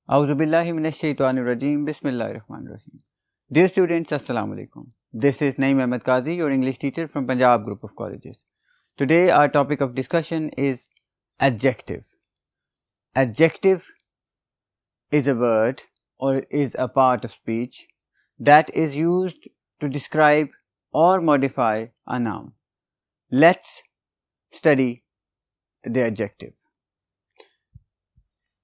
Auzubillahi minash-shaytanir-rajim. Bismillahir-rahmanir-rahim. Dear students, Assalamu alaikum. This is Naeem Ahmed Qazi, your English teacher from Punjab Group of Colleges. Today our topic of discussion is adjective. Adjective is a word or is a part of speech that is used to describe or modify a noun. Let's study the adjective.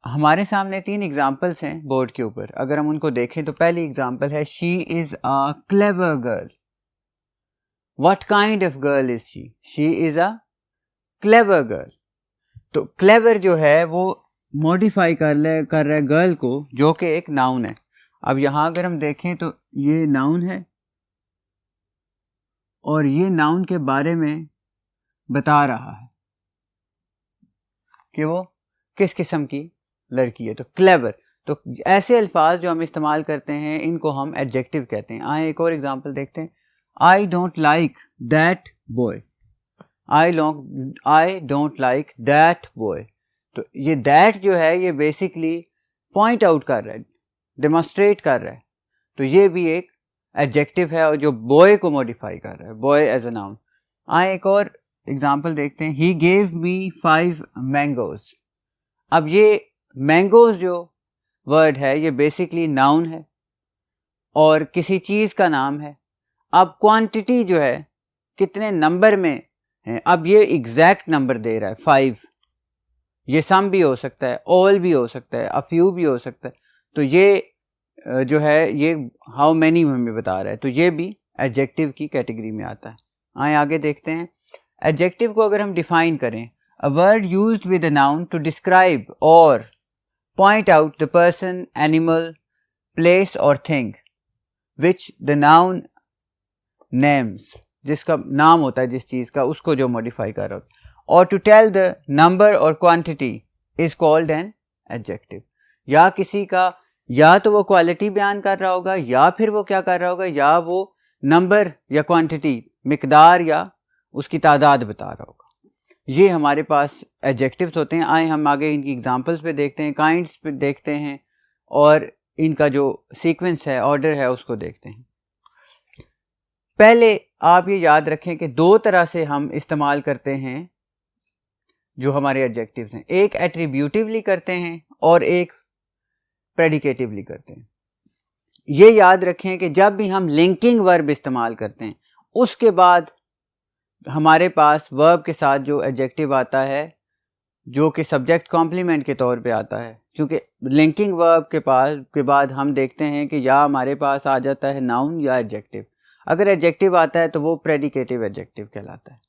हमारे सामने 3 examples हैं board के ऊपर. अगर हम उनको देखें तो पहली एग्जाम्पल है she is a clever girl. What kind of girl is she? She is a clever girl. तो क्लेवर जो है वो मॉडिफाई कर रहा है गर्ल को, जो कि एक नाउन है. अब यहाँ अगर हम देखें तो ये नाउन है और ये नाउन के बारे में बता रहा है कि वो किस किस्म की लड़की है. तो क्लेवर. तो ऐसे अल्फाज जो हम इस्तेमाल करते हैं इनको हम एडजेक्टिव कहते हैं. आए एक और एग्जांपल देखते हैं. I don't like that boy. I don't like that boy. तो ये दैट जो है ये बेसिकली पॉइंट आउट कर रहा है, डेमोन्स्ट्रेट कर रहा है. तो ये भी एक एडजेक्टिव है और जो बॉय को मॉडिफाई कर रहा है, बॉय एज अ नाउन. आए एक और एग्जांपल देखते हैं. He gave me 5 mangoes. अब ये मैंगोज जो वर्ड है ये बेसिकली नाउन है और किसी चीज़ का नाम है. अब क्वांटिटी जो है कितने नंबर में है, अब ये एग्जैक्ट नंबर दे रहा है 5. ये सम भी हो सकता है, ऑल भी हो सकता है, अ फ्यू भी हो सकता है. तो ये जो है ये हाउ मैनी हमें बता रहा है. तो ये भी एडजेक्टिव की कैटेगरी में आता है. आए आगे देखते हैं. एडजेक्टिव को अगर हम डिफाइन करें, a word used with a noun to describe or point out the person, animal, place or thing which the noun names. जिसका नाम होता है जिस चीज़ का, उसको जो मॉडिफाई कर रहा होता है. और to tell the number or quantity is called an adjective. या किसी का या तो वो क्वालिटी बयान कर रहा होगा या फिर वो क्या कर रहा होगा, या वो नंबर या क्वांटिटी, मिकदार या उसकी तादाद बता रहा होगा. ये हमारे पास एडजेक्टिव्स होते हैं. आए हम आगे इनकी एग्जांपल्स पे देखते हैं, काइंड्स पे देखते हैं और इनका जो सीक्वेंस है, ऑर्डर है, उसको देखते हैं. पहले आप ये याद रखें कि 2 तरह से हम इस्तेमाल करते हैं जो हमारे एडजेक्टिव्स हैं. एक एट्रीब्यूटिवली करते हैं और एक प्रेडिकेटिवली करते हैं. ये याद रखें कि जब भी हम लिंकिंग वर्ब इस्तेमाल करते हैं उसके बाद हमारे पास वर्ब के साथ जो एडजेक्टिव आता है जो कि सब्जेक्ट कॉम्प्लीमेंट के तौर पे आता है, क्योंकि लिंकिंग वर्ब के बाद हम देखते हैं कि या हमारे पास आ जाता है नाउन या एडजेक्टिव. अगर एडजेक्टिव आता है तो वो प्रेडिकेटिव एडजेक्टिव कहलाता है.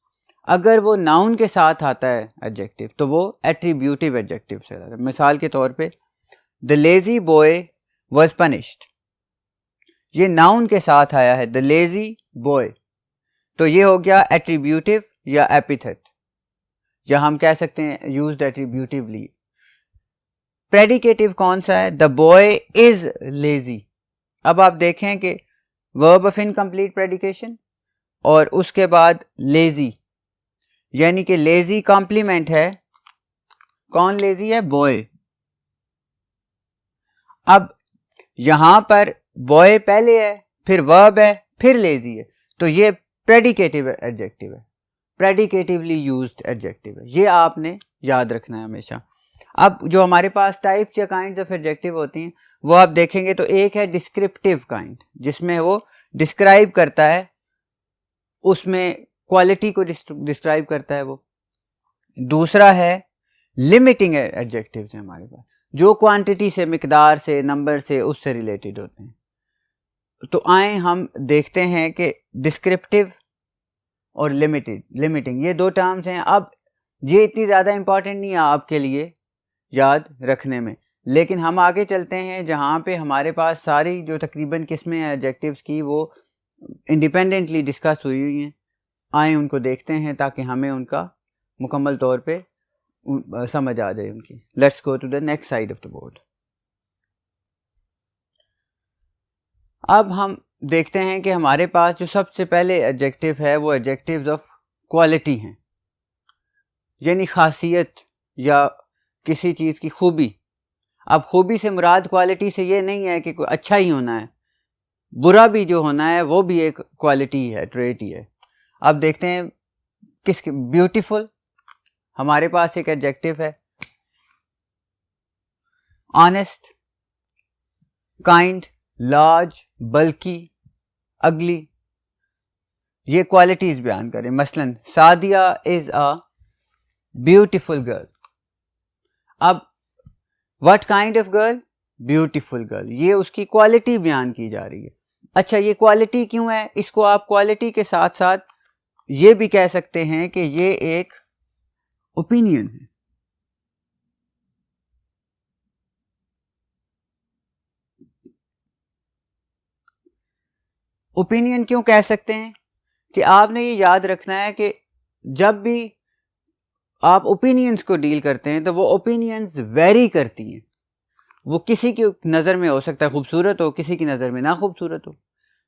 अगर वो नाउन के साथ आता है एडजेक्टिव तो वो एट्रीब्यूटिव एडजेक्टिव से आता है. मिसाल के तौर पे the lazy boy was punished. ये नाउन के साथ आया है, द लेजी बॉय. तो ये हो गया एट्रीब्यूटिव या एपिथेट, या हम कह सकते हैं यूज्ड एट्रीब्यूटिवली. प्रेडिकेटिव कौन सा है? The boy is lazy. अब आप देखें कि वर्ब ऑफ इनकम्प्लीट प्रेडिकेशन और उसके बाद लेजी, यानी कि लेजी कॉम्प्लीमेंट है. कौन लेजी है? बॉय. अब यहां पर बॉय पहले है, फिर वर्ब है, फिर लेजी है. तो ये प्रेडिकेटिव एडजेक्टिव है, प्रेडिकेटिवली यूज्ड एडजेक्टिव है. ये आपने याद रखना है हमेशा. अब जो हमारे पास टाइप्स या काइंड्स ऑफ एडजेक्टिव होती हैं वो आप देखेंगे तो एक है डिस्क्रिप्टिव काइंड, जिसमें वो डिस्क्राइब करता है, उसमें क्वालिटी को डिस्क्राइब करता है वो. दूसरा है लिमिटिंग एडजेक्टिव है हमारे पास, जो क्वांटिटी से, मिकदार से, नंबर से, उससे रिलेटेड होते हैं. तो आए हम देखते हैं कि डिस्क्रिप्टिव और लिमिटिंग ये 2 टर्म्स हैं. अब ये इतनी ज़्यादा इंपॉर्टेंट नहीं है आपके लिए याद रखने में, लेकिन हम आगे चलते हैं जहाँ पे हमारे पास सारी जो तकरीबन किस्में हैं एडजेक्टिव्स की वो इंडिपेंडेंटली डिस्कस हुई हैं. आए उनको देखते हैं ताकि हमें उनका मुकम्मल तौर पे समझ आ जाए उनकी. Let's go to the next side of the board. अब हम देखते हैं कि हमारे पास जो सबसे पहले एडजेक्टिव है वो एडजेक्टिव्स ऑफ क्वालिटी हैं, यानी खासियत या किसी चीज़ की खूबी. अब खूबी से मुराद क्वालिटी से ये नहीं है कि कोई अच्छा ही होना है, बुरा भी जो होना है वो भी एक क्वालिटी है, ट्रेट ही है। अब देखते हैं किसके, ब्यूटीफुल हमारे पास एक एडजेक्टिव है, ऑनेस्ट, काइंड, लार्ज, बल्कि, अगली, ये क्वालिटीज बयान करें। मसलन Sadiya is a beautiful girl. अब what kind of girl, beautiful girl, ये उसकी क्वालिटी बयान की जा रही है। अच्छा ये क्वालिटी क्यों है, इसको आप क्वालिटी के साथ साथ ये भी कह सकते हैं कि ये एक ओपिनियन है। ओपिनियन क्यों कह सकते हैं कि आपने ये याद रखना है कि जब भी आप ओपिनियंस को डील करते हैं तो वो ओपिनियंस वेरी करती हैं। वो किसी की नज़र में हो सकता है खूबसूरत हो, किसी की नज़र में ना खूबसूरत हो।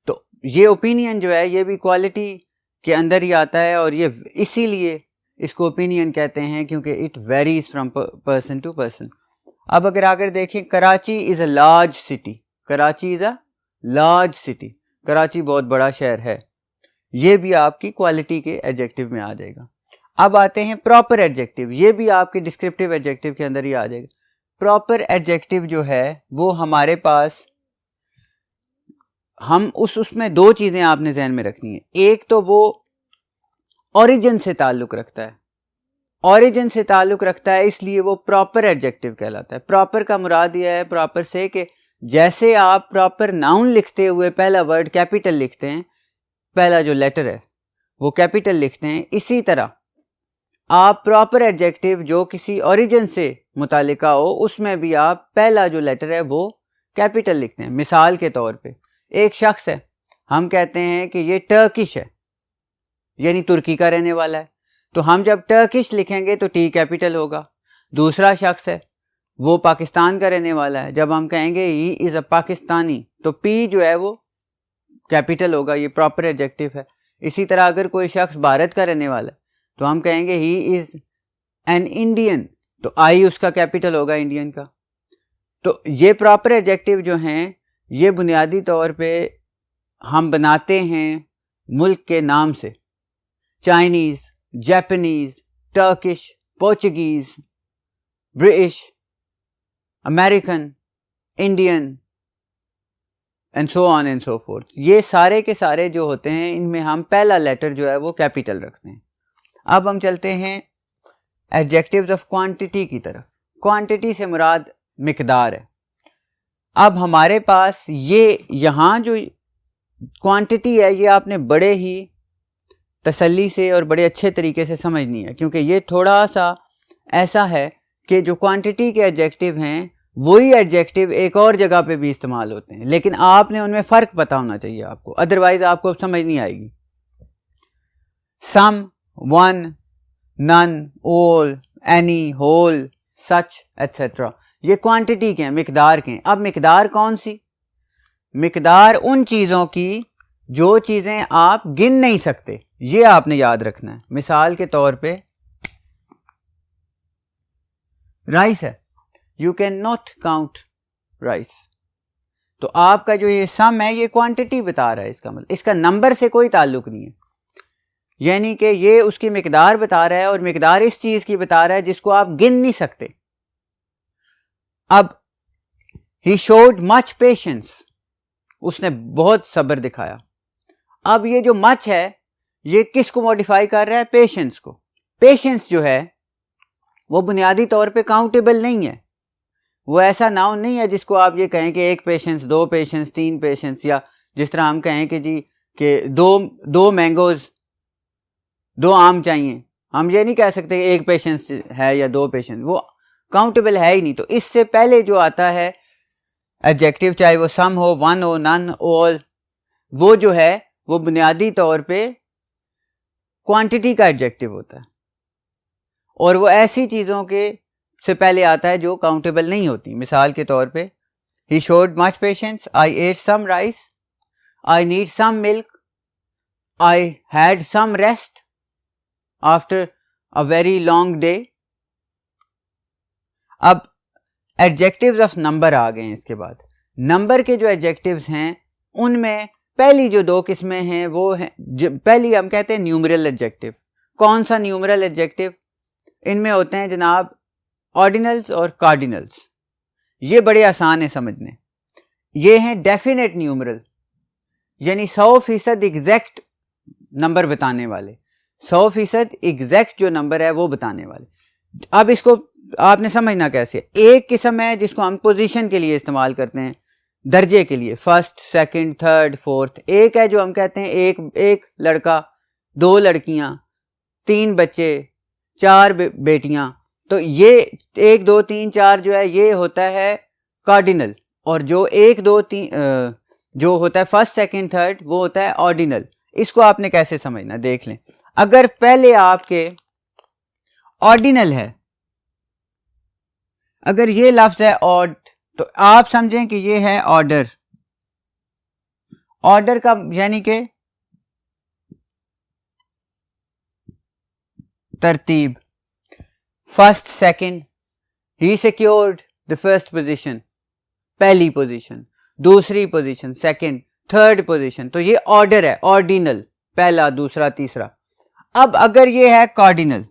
तो ये ओपिनियन जो है ये भी क्वालिटी के अंदर ही आता है, और ये इसीलिए इसको ओपिनियन कहते हैं क्योंकि it varies from person to person. अब अगर आकर देखें, Karachi is a large city, Karachi is a large city, Karachi बहुत बड़ा शहर है, ये भी आपकी क्वालिटी के एडजेक्टिव में आ जाएगा। अब आते हैं प्रॉपर एडजेक्टिव, ये भी आपके डिस्क्रिप्टिव एडजेक्टिव के अंदर ही आ जाएगा। प्रॉपर एडजेक्टिव जो है वो हमारे पास, हम उसमें दो चीज़ें आपने जहन में रखनी है। एक तो वो ओरिजिन से ताल्लुक़ रखता है, ओरिजिन से ताल्लुक़ रखता है इसलिए वो प्रॉपर एडजेक्टिव कहलाता है। प्रॉपर का मुराद यह है प्रॉपर से कि जैसे आप प्रॉपर नाउन लिखते हुए पहला वर्ड कैपिटल लिखते हैं, पहला जो लेटर है वो कैपिटल लिखते हैं, इसी तरह आप प्रॉपर एडजेक्टिव जो किसी ओरिजिन से मुतालिका हो उसमें भी आप पहला जो लेटर है वो कैपिटल लिखते हैं। मिसाल के तौर पे एक शख्स है, हम कहते हैं कि ये टर्किश है, यानी तुर्की का रहने वाला है, तो हम जब टर्किश लिखेंगे तो टी कैपिटल होगा। दूसरा शख्स है वो पाकिस्तान का रहने वाला है, जब हम कहेंगे ही इज़ अ पाकिस्तानी तो पी जो है वो कैपिटल होगा, ये प्रॉपर एडजेक्टिव है। इसी तरह अगर कोई शख्स भारत का रहने वाला है तो हम कहेंगे ही इज़ एन इंडियन, तो आई उसका कैपिटल होगा इंडियन का। तो ये प्रॉपर एडजेक्टिव जो हैं ये बुनियादी तौर पे हम बनाते हैं मुल्क के नाम से, Chinese, Japanese, Turkish, Portuguese, British, American, Indian and so on and so fourth. ये सारे के सारे जो होते हैं इनमें हम पहला लेटर जो है वो कैपिटल रखते हैं। अब हम चलते हैं एडजेक्टिव्स ऑफ क्वांटिटी की तरफ। क्वांटिटी से मुराद मिकदार है। अब हमारे पास ये यहाँ जो क्वांटिटी है ये आपने बड़े ही तसल्ली से और बड़े अच्छे तरीके से समझनी है, क्योंकि ये थोड़ा सा ऐसा है कि जो क्वांटिटी के एडजेक्टिव हैं वही एडजेक्टिव एक और जगह पे भी इस्तेमाल होते हैं, लेकिन आपने उनमें फ़र्क पता होना चाहिए आपको, अदरवाइज आपको समझ नहीं आएगी। Some, one, none, all, any, whole, such etcetera, ये क्वांटिटी के हैं, मिकदार के हैं। अब मिकदार कौन सी? मिकदार उन चीज़ों की जो चीज़ें आप गिन नहीं सकते, ये आपने याद रखना है। मिसाल के तौर पे राइस है, you can not count rice, तो आपका जो ये सम है ये क्वांटिटी बता रहा है, इसका मतलब इसका नंबर से कोई ताल्लुक नहीं है, यानी कि ये उसकी मिकदार बता रहा है, और मिकदार इस चीज़ की बता रहा है जिसको आप गिन नहीं सकते। अब ही शोड मच पेशेंस, उसने बहुत सब्र दिखाया। अब ये जो मच है ये किसको मॉडिफाई कर रहा है? पेशेंस को। पेशेंस जो है वो बुनियादी तौर पे काउंटेबल नहीं है, वो ऐसा नाउन नहीं है जिसको आप ये कहें कि एक पेशेंस, दो पेशेंस, तीन पेशेंस, या जिस तरह हम कहें कि जी कि दो मैंगोज, दो आम चाहिए, हम ये नहीं कह सकते कि एक पेशेंस है या दो पेशेंस, वो काउंटेबल है ही नहीं। तो इससे पहले जो आता है एडजेक्टिव, चाहे वो सम हो, वन हो, नन, ऑल, वो जो है वो बुनियादी तौर पे क्वांटिटी का एडजेक्टिव होता है, और वो ऐसी चीज़ों के से पहले आता है जो काउंटेबल नहीं होती। मिसाल के तौर पे ही showed much patience, I ate some rice, I need some milk, I had some rest after a very long day. अब एडजेक्टिव्स ऑफ नंबर आ गए हैं। इसके बाद नंबर के जो एडजेक्टिव्स हैं उनमें पहली जो दो किस्में हैं वो हैं, पहली हम कहते हैं न्यूमरल एडजेक्टिव। कौन सा न्यूमरल एडजेक्टिव? इनमें होते हैं जनाब ऑर्डिनल्स और कार्डिनल्स। ये बड़े आसान है समझने। ये हैं डेफिनेट न्यूमरल, यानी 100% एग्जैक्ट नंबर बताने वाले, 100% एग्जैक्ट जो नंबर है वो बताने वाले। अब इसको आपने समझना कैसे। एक किस्म है जिसको हम पोजीशन के लिए इस्तेमाल करते हैं, दर्जे के लिए, फर्स्ट, सेकंड, थर्ड, फोर्थ। एक है जो हम कहते हैं एक लड़का, 2 लड़कियां, 3 बच्चे, 4 बेटियां। तो ये 1 2 3 4 जो है ये होता है कार्डिनल, और जो 1 2 3 जो होता है फर्स्ट, सेकंड, थर्ड वो होता है ऑर्डिनल। इसको आपने कैसे समझना देख लें। अगर पहले आपके ऑर्डिनल है, अगर ये लफ्ज है ऑड, तो आप समझें कि ये है ऑर्डर। ऑर्डर का यानी कि तरतीब। First, second, he secured the first position, पहली पोजीशन, दूसरी पोजीशन सेकंड, थर्ड पोजीशन। तो ये ऑर्डर है, ऑर्डिनल, पहला, दूसरा, तीसरा। अब अगर ये है कार्डिनल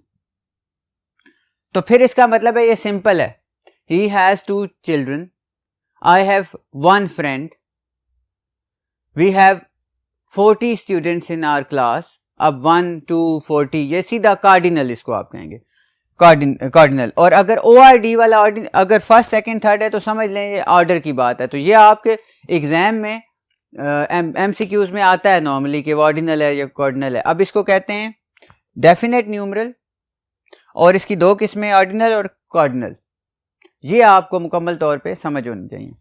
तो फिर इसका मतलब है ये सिंपल है। He has 2 children. I have 1 friend. We have 40 students in our class. अब 1 2 40 ये सीधा कार्डिनल इसको आप कहेंगे, कार्डिनल। और अगर ORD वाला अगर फर्स्ट, सेकंड, थर्ड है तो समझ लें ये ऑर्डर की बात है। तो ये आपके एग्जाम में MCQs में आता है नॉर्मली कि ऑर्डिनल है या कार्डिनल है। अब इसको कहते हैं डेफिनेट न्यूमरल, और इसकी 2 किस्में ऑर्डिनल और कार्डिनल। ये आपको मुकम्मल तौर पे समझ होनी चाहिए।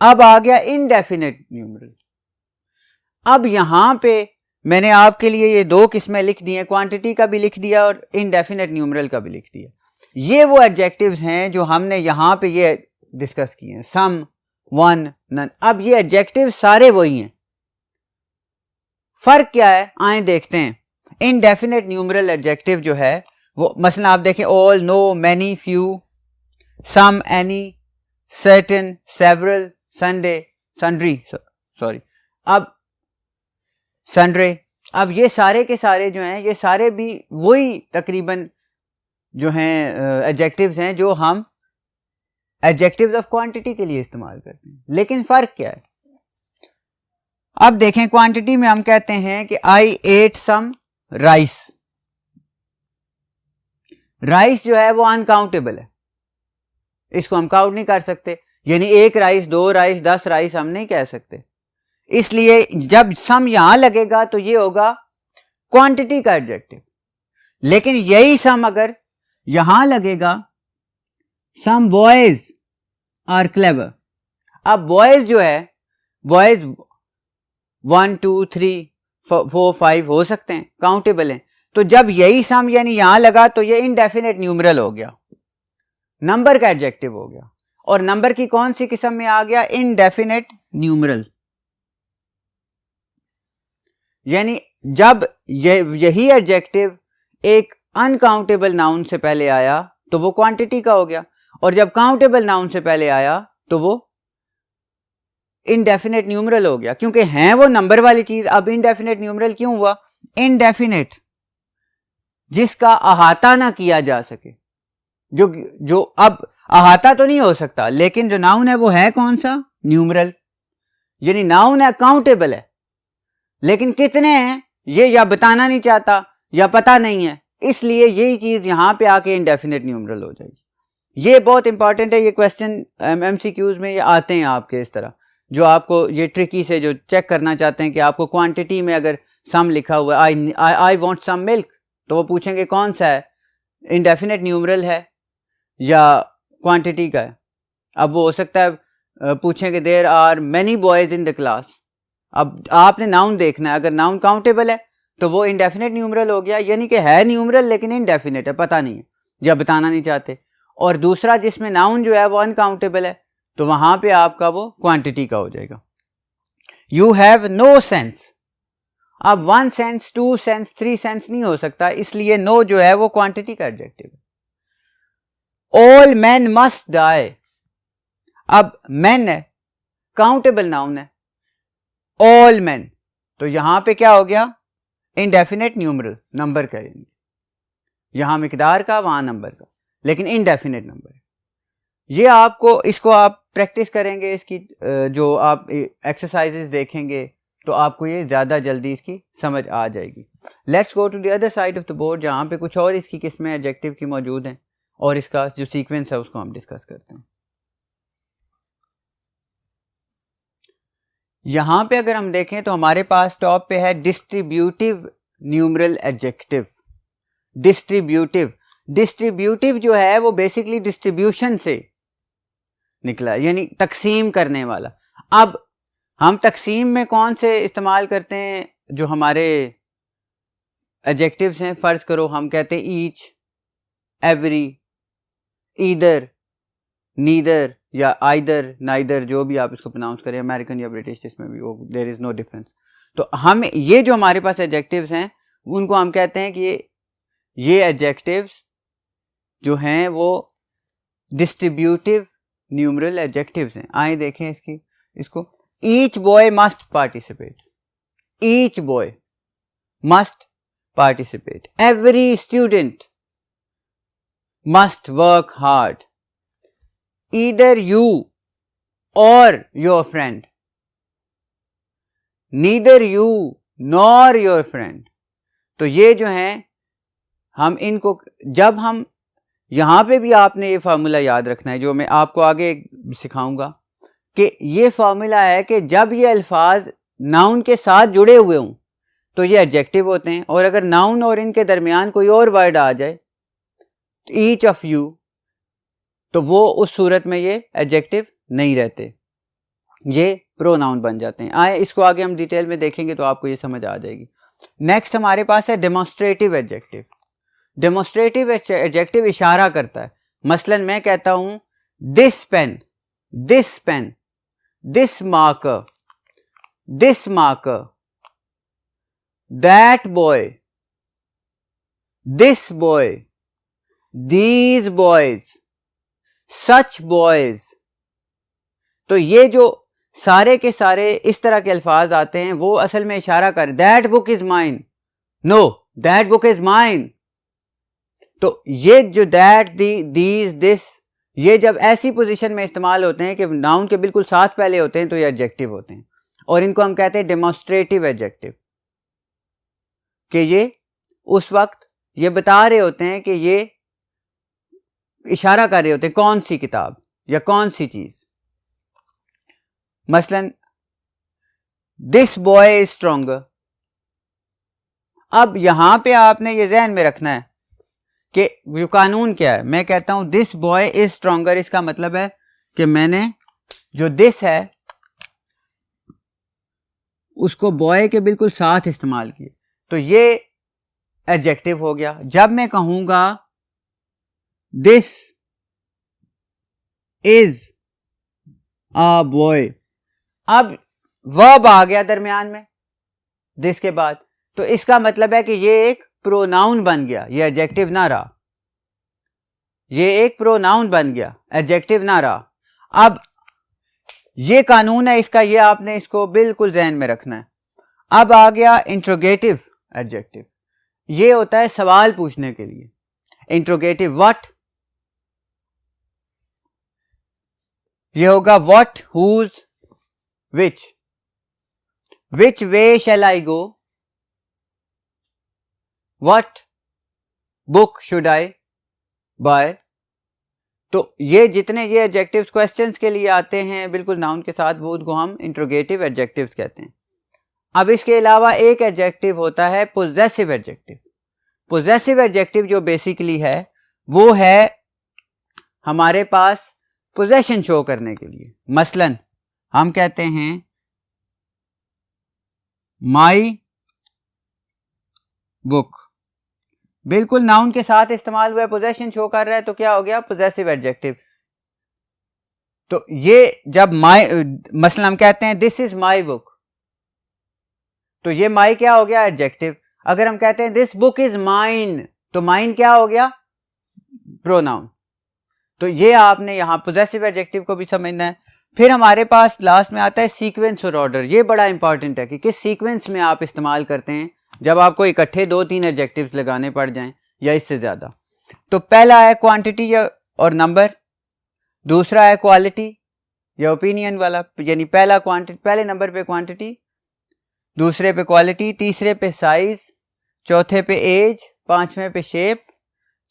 अब आ गया इनडेफिनेट न्यूमरल। अब यहां पे मैंने आपके लिए ये 2 किस्में लिख दी हैं, क्वांटिटी का भी लिख दिया और इनडेफिनेट न्यूमरल का भी लिख दिया। ये वो एडजेक्टिव्स हैं जो हमने यहां पे ये डिस्कस किए हैं, सम, वन, नन। अब ये एडजेक्टिव सारे वही हैं, फर्क क्या है आए देखते हैं। इनडेफिनेट न्यूमरल एडजेक्टिव जो है वो मसलन आप देखें all, no, many, few, some, any, certain, several, Sunday, sundry, sorry, अब sundry। अब ये सारे के सारे जो हैं ये सारे भी वही तकरीबन जो हैं एडजेक्टिव्स हैं जो हम एडजेक्टिव्स ऑफ क्वांटिटी के लिए इस्तेमाल करते हैं। लेकिन फर्क क्या है? अब देखें क्वांटिटी में हम कहते हैं कि I ate some rice। Rice जो है वो अनकाउंटेबल है, इसको हम काउंट नहीं कर सकते, यानी 1 राइस, 2 राइस, 10 राइस हम नहीं कह सकते। इसलिए जब सम यहां लगेगा तो ये होगा क्वांटिटी का एडजेक्टिव। लेकिन यही सम अगर यहां लगेगा, सम बॉयज आर क्लेवर। अब बॉयज जो है, बॉयज 1 2 3 4 5 हो सकते हैं, काउंटेबल हैं। तो जब यही सम यानी यहां लगा तो ये इनडेफिनेट न्यूमरल हो गया, नंबर का एडजेक्टिव हो गया। और नंबर की कौन सी किस्म में आ गया? Indefinite numeral. यानी जब यही एडजेक्टिव एक अनकाउंटेबल नाउन से पहले आया तो वो क्वांटिटी का हो गया, और जब काउंटेबल नाउन से पहले आया तो वो इनडेफिनेट न्यूमरल हो गया, क्योंकि है वो नंबर वाली चीज। अब इनडेफिनेट न्यूमरल क्यों हुआ? इनडेफिनेट जिसका अहाता ना किया जा सके, जो अब अहाता तो नहीं हो सकता, लेकिन जो नाउन है वो है कौन सा? न्यूमरल। यानी नाउन है, काउंटेबल है, लेकिन कितने हैं ये या बताना नहीं चाहता या पता नहीं है, इसलिए यही चीज यहां पे आके इनडेफिनेट न्यूमरल हो जाएगी। ये बहुत इंपॉर्टेंट है, ये क्वेश्चन MCQs में ये आते हैं आपके इस तरह, जो आपको ये ट्रिकी से जो चेक करना चाहते हैं कि आपको क्वांटिटी में अगर सम लिखा हुआ है, आई वॉन्ट सम मिल्क, तो वो पूछेंगे कौन सा है, इनडेफिनेट न्यूमरल है या क्वांटिटी का है। अब वो हो सकता है पूछेंगे there are many boys in the class. अब आपने नाउन देखना है, अगर नाउन काउंटेबल है तो वो इनडेफिनेट न्यूमरल हो गया, यानी कि है न्यूमरल लेकिन इनडेफिनेट है, पता नहीं है या बताना नहीं चाहते। और दूसरा जिसमें नाउन जो है वो अनकाउंटेबल है तो वहां पे आपका वो क्वांटिटी का हो जाएगा। You have no sense. अब 1 सेंस, 2 सेंस, 3 सेंस नहीं हो सकता, इसलिए नो जो है वो क्वांटिटी का एडजेक्टिव है। All man must die. अब मैन है, काउंटेबल नाउन है, ऑल मैन, तो यहां पे क्या हो गया, इनडेफिनेट न्यूमरल, नंबर करेंगे, यहां मिकदार का वहां नंबर का, लेकिन इनडेफिनेट नंबर है। ये आपको, इसको आप प्रैक्टिस करेंगे, इसकी जो आप एक्सरसाइजेस देखेंगे तो आपको ये ज़्यादा जल्दी इसकी समझ आ जाएगी। Let's go to the other side of the board, जहाँ पे कुछ और इसकी किस्में एडजेक्टिव की मौजूद हैं और इसका जो सीक्वेंस है उसको हम डिस्कस करते हैं। यहाँ पे अगर हम देखें तो हमारे पास टॉप पे है distributive numeral adjective. Distributive, distributive जो है वो बेसिकली डिस्ट्रीब्यूशन से निकला, यानी तकसीम करने वाला। अब हम तकसीम में कौन से इस्तेमाल करते हैं, जो हमारे एडजेक्टिव्स हैं, फर्ज करो हम कहते हैं ईच, एवरी, ईदर, नीदर या आइदर, नाइदर, जो भी आप इसको प्रोनाउंस करें, अमेरिकन या ब्रिटिश, इसमें भी वो देयर इज नो डिफरेंस। तो हम ये जो हमारे पास एडजेक्टिव्स हैं उनको हम कहते हैं कि ये एडजेक्टिव्स जो हैं वो डिस्ट्रीब्यूटिव न्यूमरल एडजेक्टिव्स हैं। आए देखें इसको, each boy must participate, each boy must participate, every student must work hard, either you or your friend, neither you nor your friend. तो ये जो हैं हम इनको, जब हम यहां पे भी आपने ये फार्मूला याद रखना है जो मैं आपको आगे सिखाऊंगा, कि ये फार्मूला है कि जब ये अल्फाज नाउन के साथ जुड़े हुए हों तो ये एडजेक्टिव होते हैं, और अगर नाउन और इनके दरमियान कोई और वर्ड आ जाए, ईच ऑफ यू, तो वो उस सूरत में ये एडजेक्टिव नहीं रहते, ये प्रोनाउन बन जाते हैं। आए इसको आगे हम डिटेल में देखेंगे तो आपको ये समझ आ जाएगी। नेक्स्ट हमारे पास है डेमोन्स्ट्रेटिव एडजेक्टिव। डेमोन्स्ट्रेटिव एडजेक्टिव इशारा करता है। मसलन मैं कहता हूं this pen, this pen, this marker, this marker, that boy, this boy, these boys, such boys. तो ये जो सारे के सारे इस तरह के अल्फाज आते हैं वो असल में इशारा कर, that book is mine, know that book is mine. तो ये जो दैट, दीज, दिस, ये जब ऐसी पोजीशन में इस्तेमाल होते हैं कि नाउन के बिल्कुल साथ पहले होते हैं तो ये एडजेक्टिव होते हैं, और इनको हम कहते हैं डेमोन्स्ट्रेटिव एडजेक्टिव, कि ये उस वक्त ये बता रहे होते हैं कि ये इशारा कर रहे होते हैं कौन सी किताब या कौन सी चीज। मसलन दिस बॉय इज स्ट्रॉन्गर। अब यहां पे आपने ये ज़हन में रखना है कि ये कानून क्या है। मैं कहता हूं दिस बॉय इज स्ट्रॉन्गर, इसका मतलब है कि मैंने जो दिस है उसको बॉय के बिल्कुल साथ इस्तेमाल किया, तो ये एडजेक्टिव हो गया। जब मैं कहूंगा दिस इज अ बॉय, अब वर्ब आ गया दरमियान में दिस के बाद, तो इसका मतलब है कि ये एक प्रोनाउन बन गया, ये एडजेक्टिव ना रहा, ये एक प्रोनाउन बन गया, एडजेक्टिव ना रहा। अब ये कानून है इसका, ये आपने इसको बिल्कुल ज़हन में रखना है। अब आ गया इंट्रोगेटिव एडजेक्टिव, ये होता है सवाल पूछने के लिए। इंट्रोगेटिव, व्हाट, ये होगा what, whose, which way shall I go, what book should I buy. तो ये जितने ये एडजेक्टिव्स क्वेश्चंस के लिए आते हैं बिल्कुल नाउन के साथ, वो उनको हम इंट्रोगेटिव एडजेक्टिव्स कहते हैं। अब इसके अलावा एक एडजेक्टिव होता है पोजेसिव एडजेक्टिव। पोजेसिव एडजेक्टिव जो बेसिकली है वो है हमारे पास पोजेशन शो करने के लिए। मसलन हम कहते हैं माई बुक, बिल्कुल नाउन के साथ इस्तेमाल हुआ है, पोजेशन शो कर रहा है, तो क्या हो गया, पोजेसिव एडजेक्टिव। तो ये जब माई, मसलन हम कहते हैं दिस इज माई बुक, तो ये माई क्या हो गया, एडजेक्टिव। अगर हम कहते हैं दिस बुक इज माइन, तो माइन क्या हो गया, प्रोनाउन। तो ये आपने यहाँ पोजेसिव एडजेक्टिव को भी समझना है। फिर हमारे पास लास्ट में आता है सीक्वेंस और ऑर्डर। ये बड़ा इंपॉर्टेंट है कि किस सीक्वेंस में आप इस्तेमाल करते हैं जब आपको इकट्ठे 2-3 एडजेक्टिव्स लगाने पड़ जाएं या इससे ज़्यादा। तो पहला है क्वांटिटी और नंबर, दूसरा है क्वालिटी या ओपिनियन वाला, यानी पहला क्वांटिटी, पहले नंबर पे क्वांटिटी, दूसरे पे क्वालिटी, तीसरे पे साइज, चौथे पे एज, पांचवें पे शेप,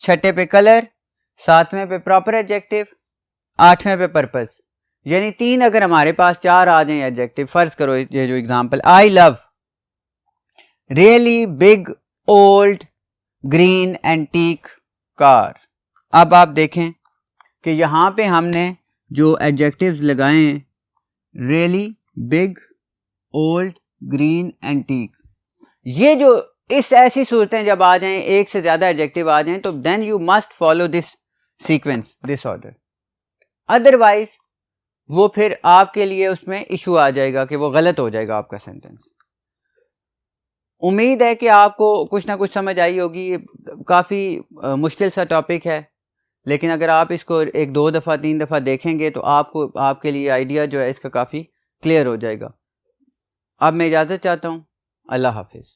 छठे पे कलर, सातवें पे प्रॉपर एडजेक्टिव, आठवें पे पर्पस। यानी 3 अगर हमारे पास 4 आ जाए एडजेक्टिव, फर्ज करो ये जो example, I love really big old green antique car. अब आप देखें कि यहां पे हमने जो एडजेक्टिव्स लगाए हैं, really big old green antique, ये जो इस ऐसी सूरतें जब आ जाएं, एक से ज्यादा एडजेक्टिव आ जाएं, तो then you must follow this sequence, this order. Otherwise वो फिर आपके लिए उसमें इशू आ जाएगा कि वो गलत हो जाएगा आपका सेंटेंस। उम्मीद है कि आपको कुछ ना कुछ समझ आई होगी। ये काफ़ी मुश्किल सा टॉपिक है, लेकिन अगर आप इसको 1-2 दफ़ा 3 दफ़ा देखेंगे तो आपको, आपके लिए आइडिया जो है इसका काफ़ी क्लियर हो जाएगा। अब मैं इजाज़त चाहता हूँ। अल्लाह हाफिज़।